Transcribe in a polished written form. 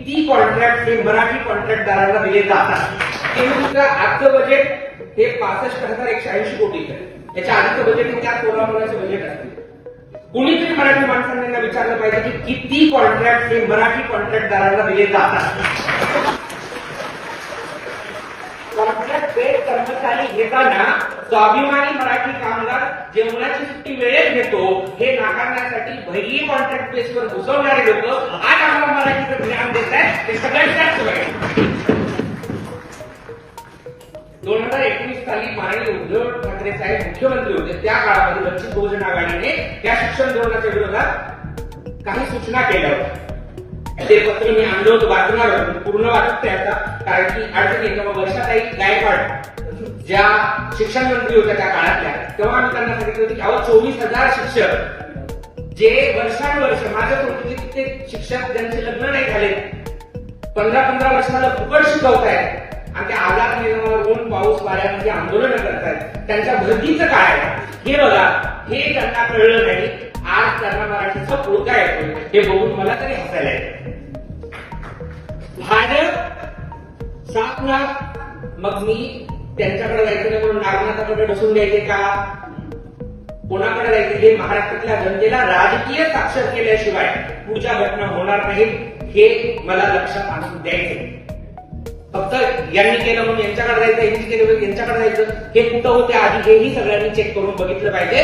किती कॉन्ट्रॅक्ट हे मराठी कॉन्ट्रॅक्टदारांना दिले जातात. हे नुसतं आजचं बजेट हे 65,180 कोटीचं आहे. त्याच्या आधीचं बजेट हे 4 बजेट असते. कुणीतरी मराठी माणसांना विचारलं पाहिजे की किती कॉन्ट्रॅक्ट हे मराठी कॉन्ट्रॅक्टदारांना दिले जातात. कॉन्ट्रॅक्ट बेड कर्मचारी घेताना स्वाभिमानी मराठी कामगार जेवणाची सुट्टी वेळेत घेतो हे नाकारण्यासाठी भैरी कॉन्ट्रॅक्ट बेसवर घुसवणारे लोक आज आम्हाला मराठीचं ज्ञान देत आहेत. ते सगळ्यांच्याच सोय. 2019 साली माननीय उद्धव ठाकरे साहेब मुख्यमंत्री होते. त्या काळामध्ये वंचित बहुजन आघाडीने त्या शिक्षण धोरणाच्या विरोधात काही सूचना केल्या होत्या. ते पत्र मी आणलं होतं, वाचणार होतं, पूर्ण वाचत त्याचा, कारण की अडचणी तेव्हा वर्षाताई गायकवाड ज्या शिक्षण मंत्री होत्या त्या काळातल्या, तेव्हा आम्ही त्यांना सांगितलं होतं की अहो 24,000 शिक्षक जे वर्षानुवर्ष माझ्या ओळखीचे ते शिक्षक ज्यांचे लग्न नाही झाले 15-15 वर्षाला फुकट शिकवतायत आणि त्या आझाद मैदानावर ऊन पाऊस वाऱ्यामध्ये आंदोलन करतायत, त्यांच्या भरतीचं काय हे बघा. हे त्यांना कळलं नाही. आज त्यांना मराठीचा पुळका येतो हे बघून मला तरी हसायला येतं. भाजप 7 लाख मग मी त्यांच्याकडे जायचं नाही म्हणून नागनाथाकडे बसून द्यायचे का? कोणाकडे जायचे? हे महाराष्ट्रातल्या जनतेला राजकीय साक्षर केल्याशिवाय पुढच्या घटना होणार नाहीत हे मला लक्षात आणून द्यायचे. फक्त यांनी केलं म्हणून यांच्याकडे जायचं, यांनी केलं यांच्याकडे जायचं, हे कुठं होते आधी हेही सगळ्यांनी चेक करून बघितलं पाहिजे.